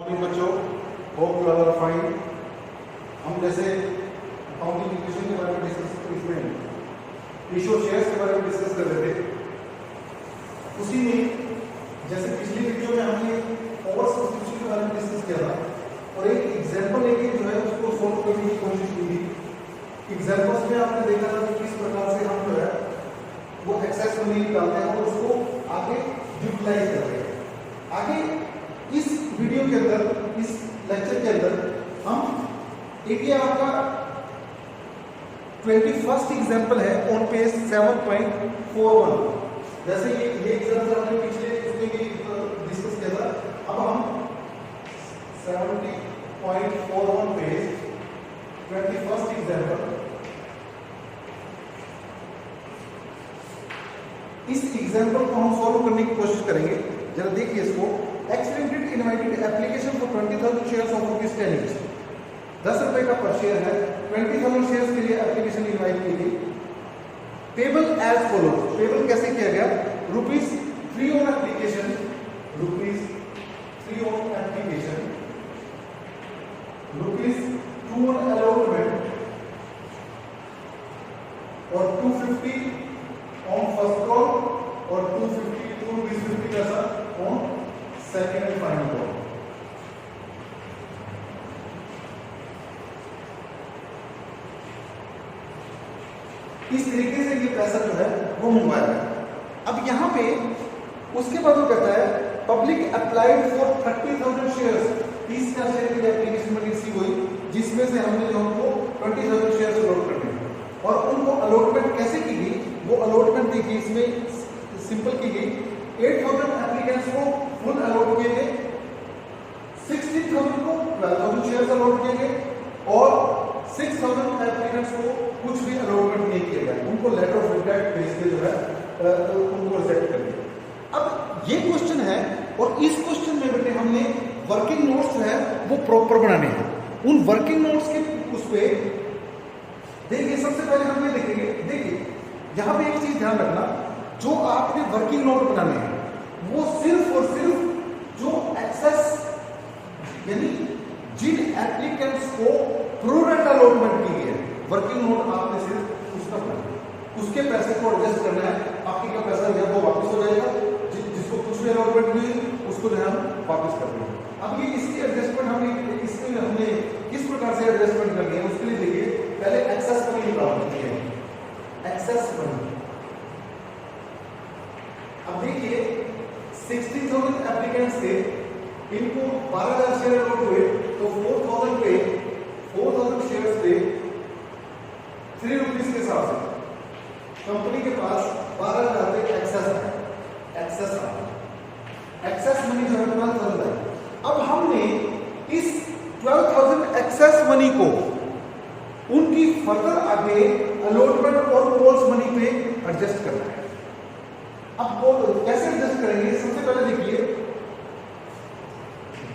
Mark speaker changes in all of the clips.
Speaker 1: बच्चों, hope you are fine. हम जैसे अकाउंटिंग इक्वेशन के बारे में डिस्कस इसमें रेशियो शेयर्स के बारे में डिस्कस कर रहे थे। उसी में जैसे पिछली वीडियो में हमने ओवर सब्स्टिट्यूशन के बारे में डिस्कस किया था और एक एग्जांपल लेके जो है उसको सॉल्व करने की कोशिश की थी। एग्जांपल्स में आपने देखा था कि किस प्रकार से हम जो है वो एक्सेस मनी निकालते हैं और उसको आगे यूटिलाइज करते हैं। आगे इस वीडियो के अंदर, इस लेक्चर के अंदर हम एक ये आपका 21st एग्जांपल है ऑन पेज 7.41। जैसे ये एग्जांपल हमने पिछले उसमें भी डिस्कस किया था। अब हम 70.41 पेज 21st एग्जांपल, इस एग्जांपल को हम सॉल्व करने की कोशिश करेंगे। जरा देखिए इसको। Extended invited application for 20,000 shares of ₹10 each। 10 रुपए का पर शेयर है। 20,000 शेयर्स के लिए एप्लीकेशन इनवाइट की गई। Payable as follow. पेबल कैसे किया गया? ₹3 on application, ₹3 on application, ₹2 on allotment और 250 ऑन फर्स्ट कॉल और 250 पैसा on second and final call. इस तरीके से ये पैसा जो है वो मंगवाया है। अब यहां पे उसके बाद वो कहता है पब्लिक अप्लाइड फॉर 30,000 शेयर्स। 30 का शेयर के लिए एप्लीकेशन में रिसीव हुई, जिसमें से हमने जो हमको 20,000 शेयर्स अलॉट करने हैं और उनको अलॉटमेंट कैसे की गई? वो अलॉटमेंट देखिए इसमें सिंपल की गई। 8,000 एप्लीकेंट्स को फुल अलॉट किए गए, 16,000 को 12,000 शेयर्स अलॉट किए गए और 6,000 एप्लीकेंट्स को कुछ भी अलॉटमेंट नहीं किया गया। उनको लेटर ऑफ इंटेंट भेज के जो है उनको रिजेक्ट कर दिया। अब ये क्वेश्चन है और इस क्वेश्चन में बेटे हमने वर्किंग नोट्स जो है वो प्रॉपर बनाने हैं। उन वर्किंग नोट्स के उस पे देखिए, सबसे पहले हम ये देखेंगे। देखिए यहां पे एक चीज ध्यान रखना, जो आपने वर्किंग नोट बनाने हैं वो सिर्फ और सिर्फ जो एक्सेस यानी जिन एप्लीकेंट्स को प्रोरेट अलॉटमेंट की गई है, वर्किंग नोट आपने सिर्फ उसका बनाना है। उसके पैसे को एडजस्ट करना है। बाकी का पैसा या वो वापस हो जाएगा, जिसको कुछ भी अलॉटमेंट हुई उसको जो है हम वापस कर देंगे। अब ये इसकी एडजस्टमेंट हमने किस प्रकार से एडजस्टमेंट करनी है उसके लिए देखिए, पहले एक्सेस मनी निकालनी है। एक्सेस मनी, अब देखिए 60,000 एप्लीकेंट्स थे, इनको 12,000 शेयर अलॉट हुए तो 4,000 पे 4,000 शेयर्स थे ₹3 के हिसाब से। कंपनी के पास 12,000 पे एक्सेस है, एक्सेस मनी जो है 12,000 है। अब हमने इस 12,000 एक्सेस मनी को उनकी फर्दर आगे अलॉटमेंट और कॉल्स मनी पे एडजस्ट करना है। अब वो कैसे एडजस्ट करेंगे? सबसे पहले देखिए,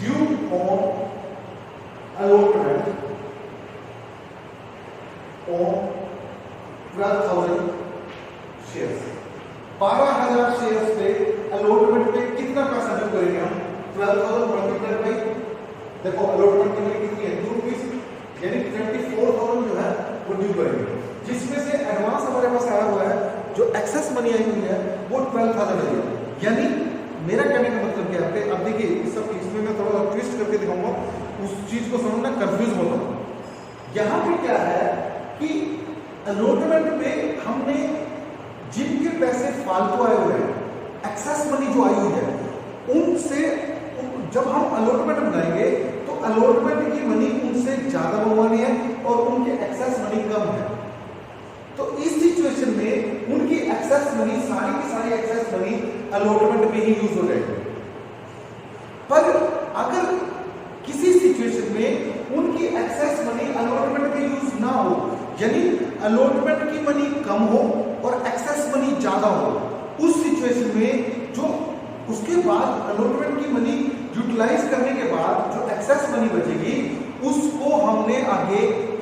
Speaker 1: due on allotment on 12,000 shares. 12,000 shares पे अलॉटमेंट पे कितना पैसा ड्यू करेंगे हम? 12,000 मल्टीप्लाइड बाई, देखो अलॉटमेंट की वैल्यू कितनी है? ₹2, यानी 24,000 जो है वो ड्यू करेंगे, जिसमें से एडवांस हमारे पास आया हुआ है, जो एक्सेस मनी आई हुई है वो 12,000 है। यानी मेरा कहने का मतलब क्या है? अब देखिए इसमें मैं थोड़ा ट्विस्ट करके दिखाऊंगा, उस चीज को समझना, कंफ्यूज मत हो। यहां पे क्या है कि अलॉटमेंट में हमने जिनके पैसे फालतू आए हुए हैं, एक्सेस मनी जो आई हुई है, उनसे जब हम अलॉटमेंट बनाएंगे तो अलॉटमेंट की मनी उनसे ज्यादा मंगवानी है और उनके एक्सेस मनी कम है। तो इस सिचुएशन में उनकी एक्सेस मनी, सारी की सारी एक्सेस मनी अलॉटमेंट में ही यूज हो जाएगी। पर अगर किसी सिचुएशन में उनकी एक्सेस मनी अलॉटमेंट में यूज ना हो, यानी अलॉटमेंट की मनी कम हो और एक्सेस मनी ज्यादा हो, उस सिचुएशन में जो उसके बाद अलॉटमेंट की मनी यूटिलाइज करने के बाद जो एक्सेस मनी बचेगी उसको हमने आगे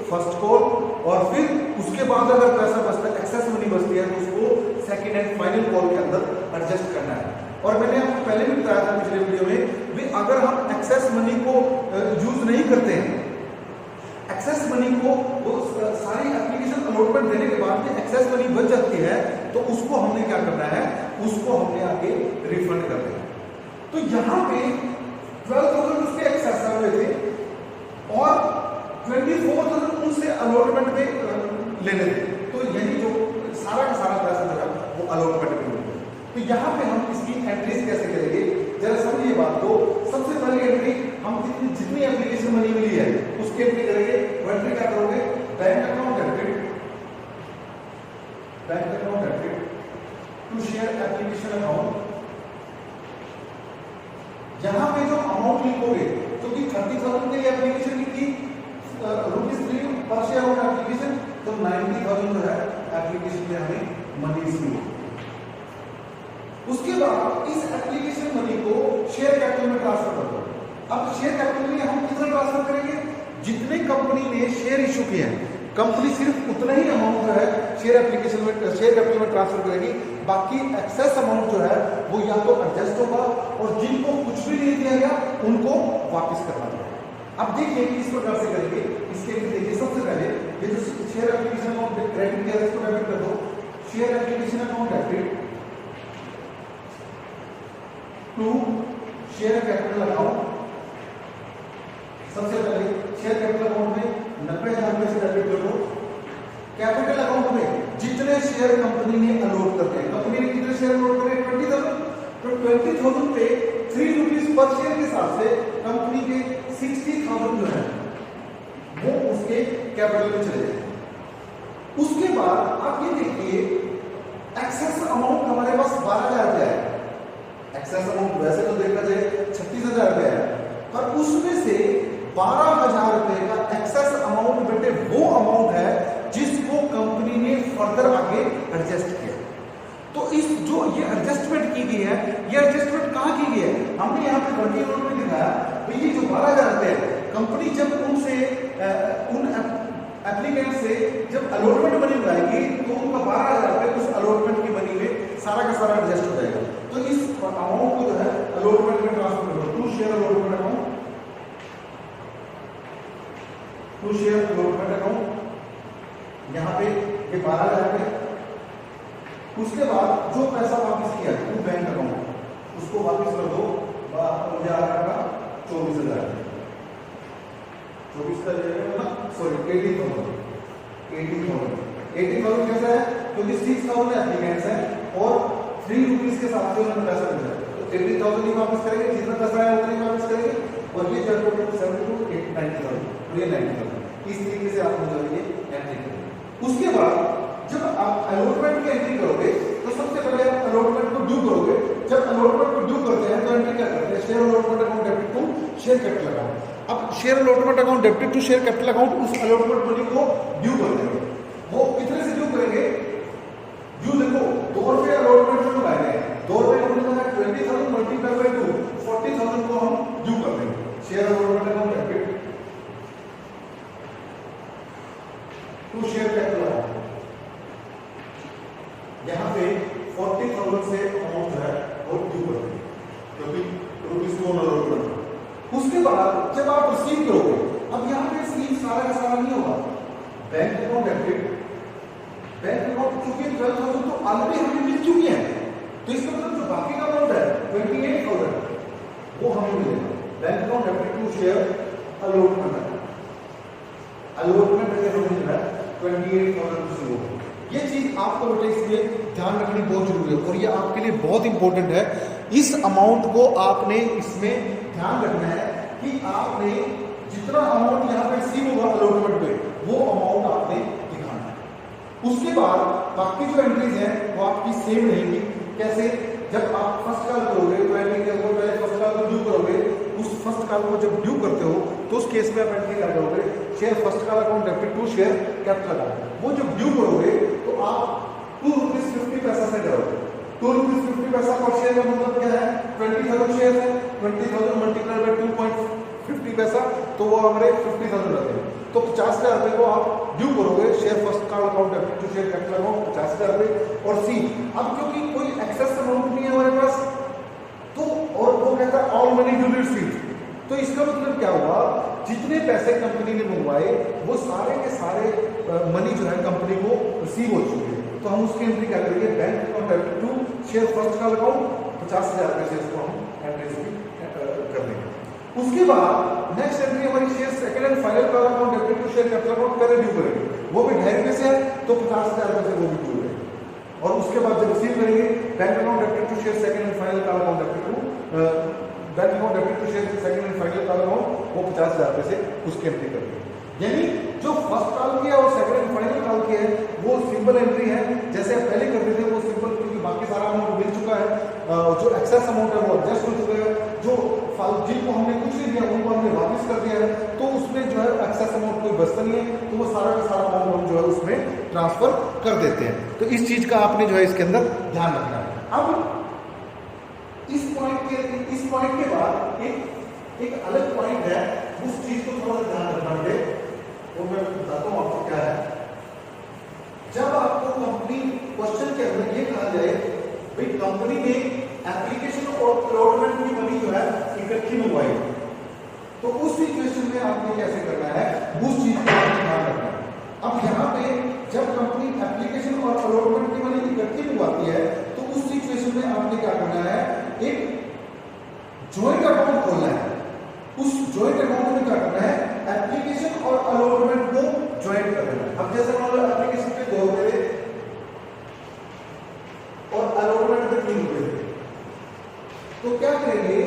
Speaker 1: फर्स्ट कॉल और फिर उसके बाद अगर पैसा बचता है, एक्सेस मनी बचती है, तो उसको सेकेंड एंड फाइनल कॉल के अंदर एडजस्ट करना है। और मैंने आपको पहले भी बताया था पिछले वीडियो में भी, अगर हम एक्सेस मनी को यूज नहीं करते हैं, एक्सेस मनी को वो सारी एप्लीकेशन अलॉटमेंट देने के बाद में एक्सेस मनी बच जाती है, तो उसको हमने क्या करना है, उसको हमने आगे रिफंड कर देना। तो यहाँ पे 12,000 उसके एक्सेस हुए थे और 24,000 उनसे अलॉटमेंट में लेने थे, तो यानी जो सारा का सारा पैसा जो है वो अलॉटमेंट में होगा। तो यहाँ पे हम इसकी एंट्रीज कैसे करेंगे, जरा समझिए बात को। सबसे पहले एंट्री हम जितनी एप्लीकेशन मनी मिली है उसकी एंट्री करेंगे। वो एंट्री क्या करोगे, bank account debit, bank account debit to share application account. यहाँ पे जो अमाउंट लिखोगे, क्योंकि 30,000 के लिए एप्लीकेशन लिखी ₹3 पर शेयर ऑन एप्लीकेशन, तो 90,000 जो है एप्लीकेशन में हमें मनी इसमें। उसके बाद इस एप्लीकेशन मनी को शेयर कैपिटल में ट्रांसफर कर दो। अब शेयर कैपिटल में हम कितना ट्रांसफर करेंगे, जितने कंपनी ने शेयर इशू किए हैं, कंपनी सिर्फ उतना ही अमाउंट जो है शेयर एप्लीकेशन में, शेयर कैपिटल में ट्रांसफर करेगी। बाकी एक्सेस अमाउंट जो है वो या तो एडजस्ट होगा और जिनको कुछ भी नहीं दिया गया उनको वापस करना पड़ेगा। अब देखिए किस प्रकार से करेंगे, इसके लिए देखिए सबसे पहले ये जो शेयर एप्लीकेशन अकाउंट क्रेडिट किया है इसको डेबिट कर दो। Share application account debit to share capital account. सबसे पहले शेयर कैपिटल अकाउंट में 90,000 रुपए से डेबिट कर दो। कैपिटल अकाउंट में जितने शेयर कंपनी ने अलॉट करते हैं, कंपनी ने कितने शेयर अलॉट करे, 20,000, तो 20,000 पे ₹3 पर शेयर के हिसाब से कंपनी के 60,000 जो है वो उसके कैपिटल में चले जाएंगे। उसके बाद आप ये देखिए एक्सेस अमाउंट हमारे पास 12,000 रुपया है। एक्सेस अमाउंट वैसे तो देखा जाए 36,000 रुपया है, पर उसमें से 12,000 रुपए का एक्सेस अमाउंट बेटे वो अमाउंट है जिसको कंपनी ने फर्दर आगे एडजस्ट किया। तो इस जो ये एडजस्टमेंट की गई है, ये एडजस्टमेंट कहाँ की गई है, हमने यहाँ पे 20 में दिखाया। तो ये जो 12,000 रुपए है, कंपनी जब उनसे उन एप्लीकेंट से जब अलॉटमेंट मनी बुलाएगी तो उनका 12,000 रुपए उस अलॉटमेंट की मनी में सारा का सारा एडजस्ट हो जाएगा। तो इस अमाउंट को जो है अलॉटमेंट में ट्रांसफर करो to share allotment account, to share allotment account. यहाँ पे ये 12,000 रुपए। उसके बाद जो पैसा वापस किया टू बैंक अकाउंट उसको वापस कर दो। मुझे आ रहा था 24,000, 24 का जाएगा, सॉरी 18,000 कैसा है, क्योंकि 6,000 एप्लीकेंट्स हैं और ₹3 के साथ से उन्होंने पैसा मिला है, तो 18,000 ही वापस करेंगे, जितना पैसा है उतना ही वापस करेंगे। और ये जब 90,000 और ये 90,000, इस तरीके से आपने जो ये एंट्री करेंगे। उसके बाद जब आप अलॉटमेंट की एंट्री करोगे तो सबसे पहले आप अलॉटमेंट को ड्यू करोगे। जब अलॉटमेंट को ड्यू करते हैं तो एंट्री क्या करते हैं, share allotment account debit to share capital account. अब share allotment account debit to share capital account उस अलॉटमेंट मनी को ड्यू कर देंगे। वो कितने से ड्यू करेंगे, ड्यू देखो ₹2 अलॉटमेंट में लगाए गए, ₹2 हमने कहा 20,000 मल्टीप्लाई बाय 2, 40,000 को हम ड्यू कर देंगे। Share allotment account debit to share capital account, यहाँ पे 40,000 से अमाउंट जो है वो ड्यू कर देंगे, क्योंकि ₹2 अलॉटमेंट। उसके बाद जब आप रिसीव करोगे, अब यहाँ पे रिसीव सारा का सारा नहीं होगा, bank account debit, bank account चूंकि 12,000 तो ऑलरेडी हमें मिल चुकी है, तो इसका मतलब जो बाकी का अमाउंट है 28,000 वो हमें मिलेगा। Bank account debit to share allotment, allotment में हमें मिल रहा है 28,000। ये चीज आपको बेटे इसलिए ध्यान रखनी बहुत जरूरी है और ये आपके लिए बहुत इंपॉर्टेंट है। इस अमाउंट को आपने इसमें ध्यान रखना है कि आपने जितना अमाउंट यहाँ पे रिसीव होगा अलॉटमेंट पे वो अमाउंट आपने दिखाना है। उसके बाद बाकी जो एंट्रीज हैं वो आपकी सेम रहेंगी। कैसे, जब आप फर्स्ट कॉल करोगे तो एंट्री पहले फर्स्ट कॉल को ड्यू करोगे, उस फर्स्ट कॉल को जब ड्यू करते हो तो उस केस में आप एंट्री क्या करोगे, share first call account debit to share capital account. वो जब ड्यू करोगे तो आप ₹2.50 से करोगे। ₹2.50 पर शेयर का मतलब क्या है, 20,000 शेयर है, 20,000 मल्टीप्लाई बाय 2.50 तो वो हमारे 50,000 रहते हैं। तो 50,000 रुपए को आप ड्यू करोगे, share first call account debit to share capital account 50,000 रुपए। और सी, अब क्योंकि कोई एक्सेस अमाउंट नहीं है हमारे पास, वो कहता है ऑल मनी यू रिसीव। तो इसका मतलब क्या हुआ, जितने पैसे कंपनी ने मंगवाए वो सारे के सारे मनी जो है कंपनी को रिसीव हो चुके हैं। तो हम उसकी एंट्री क्या करेंगे, bank account to share first का अकाउंट 50,000 रुपए से इसको हम एंट्री कर देंगे। उसके बाद नेक्स्ट एंट्री हमारी शेयर सेकंड एंड फाइनल का account debit to share capital account पहले ड्यू करेंगे, वो भी 2.5 रुपए से है तो 50,000 रुपए से वो भी ड्यू करेंगे। और उसके बाद जब रिसीव करेंगे bank account debit to share second and final का account debit to bank account debit to share second and final का अकाउंट वो 50,000 रुपए से उसकी एंट्री करेंगे। यानी जो फर्स्ट कॉल किया और सेकंड एंड फाइनल कॉल किया है वो सिंपल एंट्री है, जैसे आप पहले करते थे वो सिंपल, क्योंकि बाकी सारा अमाउंट मिल चुका है, जो एक्सेस अमाउंट है वो एडजस्ट हो चुका है, जो जिनको हमने कुछ नहीं दिया उनको हमने वापस कर दिया है, तो उसमें जो है एक्सेस अमाउंट कोई बचता नहीं है, तो वो सारा का सारा अमाउंट हम जो है उसमें ट्रांसफर कर देते हैं। तो इस चीज का आपने जो है इसके अंदर ध्यान रखना है। अब इस पॉइंट के बाद एक अलग पॉइंट है, उस चीज को थोड़ा ध्यान रखना है, वो मैं बताता हूं आपको क्या है। जब आपको कंपनी क्वेश्चन के अंदर ये कहा जाए भाई कंपनी ने एप्लीकेशन और अलॉटमेंट की मनी जो है इकट्ठी मंगवाई, तो उस सिचुएशन में आपने कैसे करना है, उस चीज को आपको ध्यान रखना है। अब यहाँ पे जब कंपनी एप्लीकेशन और अलॉटमेंट की मनी इकट्ठी मंगवाती है तो उस सिचुएशन में आपने क्या करना है, एक ज्वाइंट अकाउंट खोलना है। उस ज्वाइंट अकाउंट में क्या करना है, एप्लीकेशन और अलॉटमेंट को ज्वाइंट कर देना है। अब जैसे मान लो एप्लीकेशन पे 2 रुपए थे और अलॉटमेंट पे 3 रुपए थे, तो क्या करेंगे,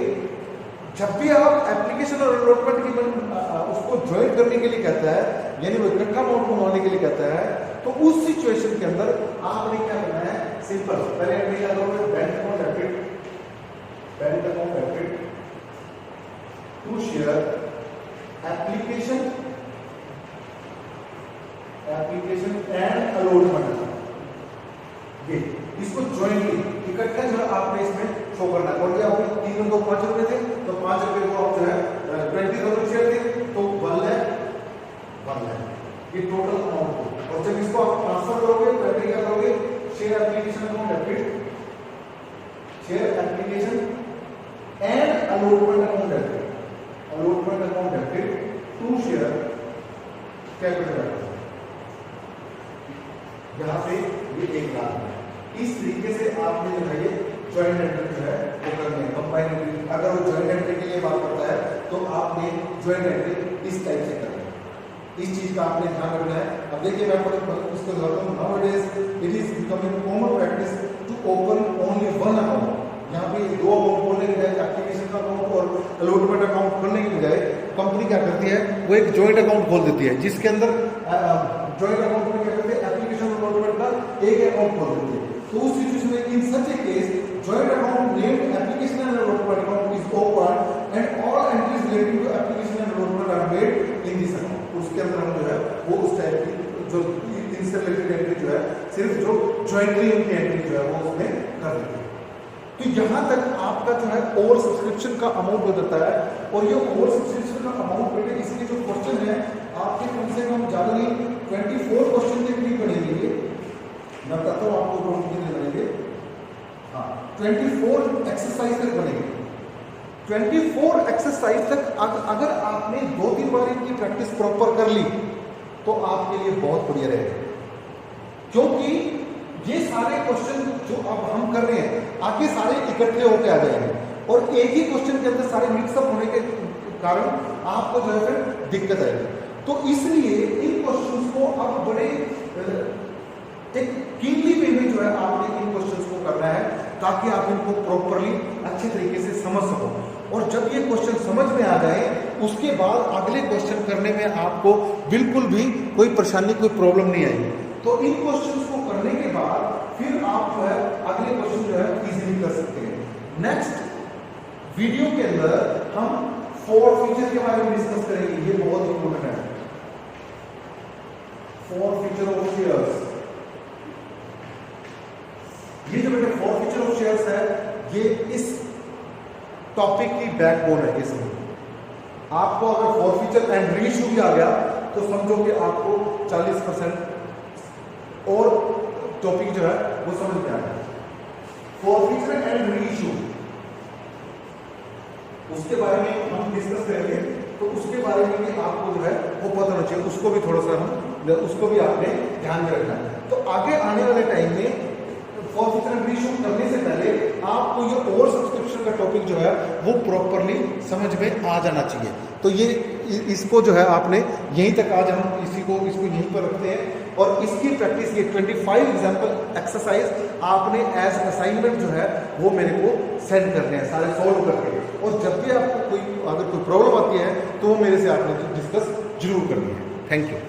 Speaker 1: जब भी आप एप्लीकेशन और अलॉटमेंट की उसको ज्वाइंट करने के लिए कहता है, यानी वो इकट्ठा अमाउंट बनवाने के लिए कहता है, तो उस सिचुएशन के अंदर आपने क्या करना है, सिंपल पहले एंट्री क्या करोगे, bank account debit to share application and allotment, ये इसको ज्वाइंटली इकट्ठा जो आपने इसमें शो करना है। और ये आपके 3 और 2 5 रुपए थे, तो 5 रुपए को आप जो है 20,000 शेयर थे तो 1 लाख ये टोटल अमाउंट को। और जब इसको आप ट्रांसफर करोगे तो एंट्री क्या करोगे, share application account debit, share application and allotment account debit to share capital account, यहां से ये 1 लाख है। इस तरीके से आपने जो है ये ज्वाइंट एंट्री जो है वो करनी है, कंबाइंड एंट्री। अगर वो ज्वाइंट एंट्री के लिए बात करता है तो आपने ज्वाइंट एंट्री इस टाइप से करनी है। इस चीज का आपने ध्यान रखना है। अब देखिए मैं आपको इसको बताता हूं, nowadays it is becoming common practice to open only 1 account. यहाँ पे 2 अकाउंट खोलने के बजाय, एप्लीकेशन का अकाउंट और अलॉटमेंट अकाउंट खोलने के बजाय कंपनी क्या करती है, वो एक ज्वाइंट अकाउंट खोल देती है, जिसके अंदर ज्वाइंट अकाउंट में क्या करते हैं, एप्लीकेशन और अलॉटमेंट का एक अकाउंट खोल देती है। तो उस सिचुएशन में इन सच ए case joint account named application and allotment account is opened and all entries relating to application and allotment are made in this account। उसके अंदर हम जो है वो उस टाइप की जो इनसे रिलेटेड एंट्री जो है सिर्फ जो ज्वाइंटली उनकी एंट्री जो है वो उसमें कर देते हैं। तो यहाँ तक आपका जो है ओवर सब्सक्रिप्शन का अमाउंट हो जाता है। और ये ओवर सब्सक्रिप्शन का अमाउंट बेटे इसके जो क्वेश्चन है आपके कम से कम ज्यादा नहीं 24 क्वेश्चन के भी बनेंगे। मैं बताता हूँ आपको क्वेश्चन कितने बनेंगे, हाँ 24 एक्सरसाइज तक बनेंगे। 24 एक्सरसाइज तक अगर आपने 2-3 बार इनकी प्रैक्टिस प्रॉपर कर ली तो आपके लिए बहुत बढ़िया रहेगा, क्योंकि ये सारे क्वेश्चन जो अब हम कर रहे हैं आगे सारे इकट्ठे होकर आ जाएंगे और एक ही क्वेश्चन के अंदर सारे मिक्सअप होने के कारण आपको जो है फिर दिक्कत आएगी। तो इसलिए इन क्वेश्चंस को अब बड़े एक कीनली वे में जो है आपने इन क्वेश्चंस को करना है ताकि आप इनको प्रॉपरली अच्छे तरीके से समझ सको। और जब ये क्वेश्चन समझ में आ जाए उसके बाद अगले क्वेश्चन करने में आपको बिल्कुल भी कोई परेशानी, कोई प्रॉब्लम नहीं आएगी। तो इन क्वेश्चंस को करने के बाद फिर आप जो है अगले क्वेश्चन जो है इजीली कर सकते हैं। नेक्स्ट वीडियो के अंदर हम 4 फीचर के बारे में डिस्कस करेंगे, ये बहुत इंपॉर्टेंट है। 4 फीचर ऑफ शेयर्स, ये जो बेटे 4 फीचर ऑफ शेयर्स है ये इस टॉपिक की बैकबोन है। इसमें आपको अगर 4 फीचर एंड रीइश्यू भी आ गया तो समझो कि आपको 40% और टॉपिक जो है वो समझ में आ गया। 4 फीचर एंड रीइश्यू, उसके बारे में हम डिस्कस करेंगे, तो उसके बारे में भी आपको जो है वो पता होना चाहिए, उसको भी थोड़ा सा उसको भी आपने ध्यान में रखना है। तो आगे आने वाले टाइम में फॉर फ्यूचर रिशू करने से पहले आपको ये ओवर सब्सक्रिप्शन का टॉपिक जो है वो प्रॉपरली समझ में आ जाना चाहिए। तो ये इसको जो है आपने यहीं तक, आज हम इसको यहीं पर रखते हैं और इसकी प्रैक्टिस ये 25 एग्जाम्पल एक्सरसाइज आपने एज असाइनमेंट जो है वो मेरे को सेंड करने हैं सारे सॉल्व करके। और जब भी आपको अगर कोई प्रॉब्लम आती है तो वो मेरे से आपने डिस्कस जरूर करनी है। Thank you.